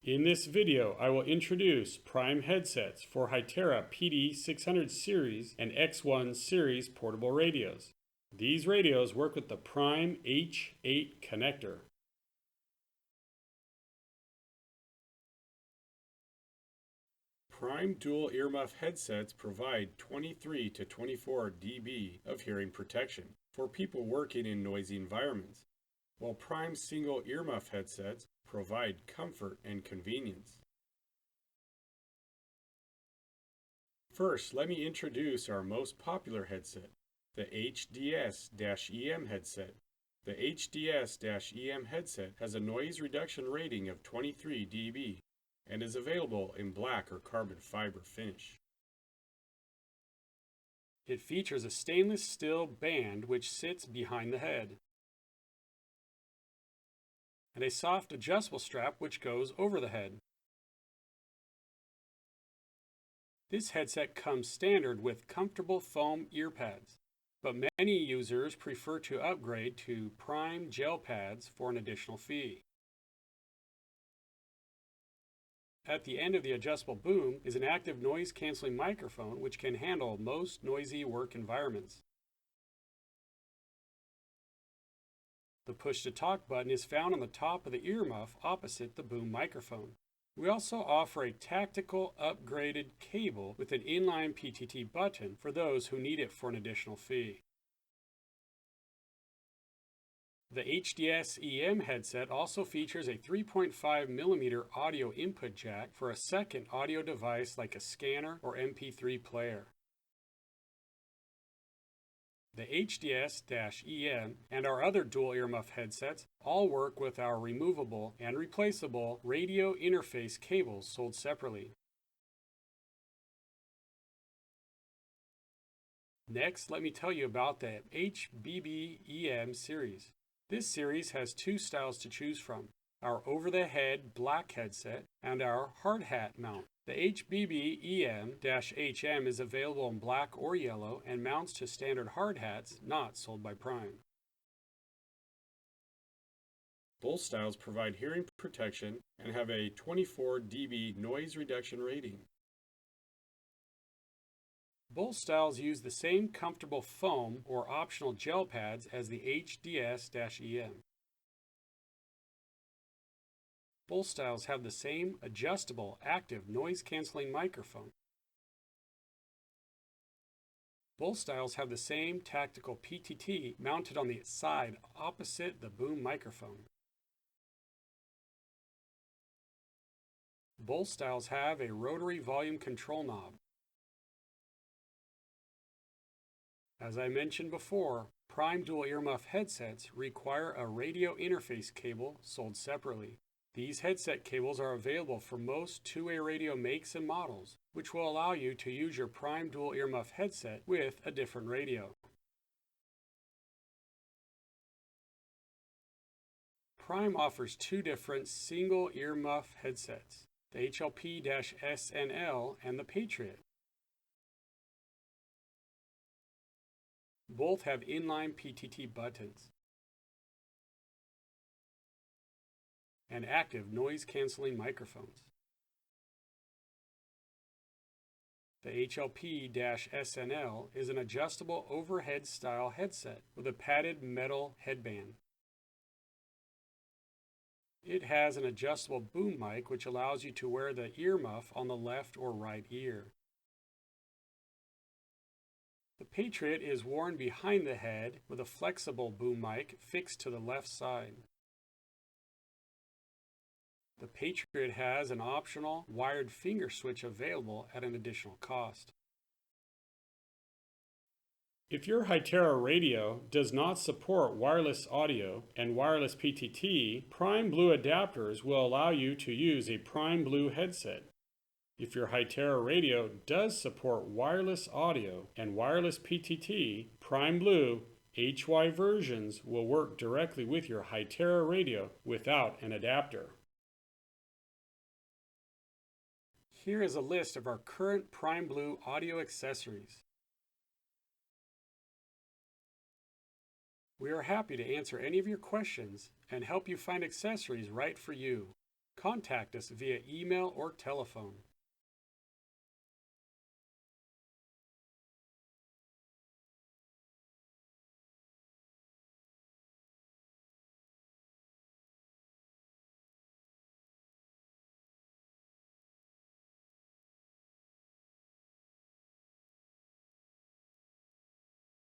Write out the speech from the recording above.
In this video, I will introduce PRYME headsets for Hytera PD600 series and X1 series portable radios. These radios work with the PRYME H8 connector. PRYME dual earmuff headsets provide 23 to 24 dB of hearing protection for people working in noisy environments, while PRYME single earmuff headsets provide comfort and convenience. First, let me introduce our most popular headset, the HDS-EM headset. The HDS-EM headset has a noise reduction rating of 23 dB and is available in black or carbon fiber finish. It features a stainless steel band which sits behind the head, and a soft adjustable strap which goes over the head. This headset comes standard with comfortable foam ear pads, but many users prefer to upgrade to PRYME gel pads for an additional fee. At the end of the adjustable boom is an active noise-canceling microphone which can handle most noisy work environments. The push-to-talk button is found on the top of the earmuff opposite the boom microphone. We also offer a tactical upgraded cable with an inline PTT button for those who need it for an additional fee. The HDS-EM headset also features a 3.5mm audio input jack for a second audio device like a scanner or MP3 player. The HDS-EM and our other dual earmuff headsets all work with our removable and replaceable radio interface cables sold separately. Next, let me tell you about the HBB-EM series. This series has two styles to choose from, our over-the-head black headset and our hard hat mount. The HBB-EM-HM is available in black or yellow and mounts to standard hard hats not sold by PRYME. Both styles provide hearing protection and have a 24 dB noise reduction rating. Both styles use the same comfortable foam or optional gel pads as the HDS-EM. Both styles have the same adjustable active noise-canceling microphone. Both styles have the same tactical PTT mounted on the side opposite the boom microphone. Both styles have a rotary volume control knob. As I mentioned before, PRYME dual earmuff headsets require a radio interface cable sold separately. These headset cables are available for most two-way radio makes and models, which will allow you to use your PRYME dual earmuff headset with a different radio. PRYME offers two different single earmuff headsets, the HLP-SNL and the Patriot. Both have inline PTT buttons and active noise-canceling microphones. The HLP-SNL is an adjustable overhead style headset with a padded metal headband. It has an adjustable boom mic which allows you to wear the earmuff on the left or right ear. The Patriot is worn behind the head with a flexible boom mic fixed to the left side. The Patriot has an optional wired finger switch available at an additional cost. If your Hytera radio does not support wireless audio and wireless PTT, PRYME Blue adapters will allow you to use a PRYME Blue headset. If your Hytera radio does support wireless audio and wireless PTT, PRYME Blue HY versions will work directly with your Hytera radio without an adapter. Here is a list of our current PRYME Blue audio accessories. We are happy to answer any of your questions and help you find accessories right for you. Contact us via email or telephone.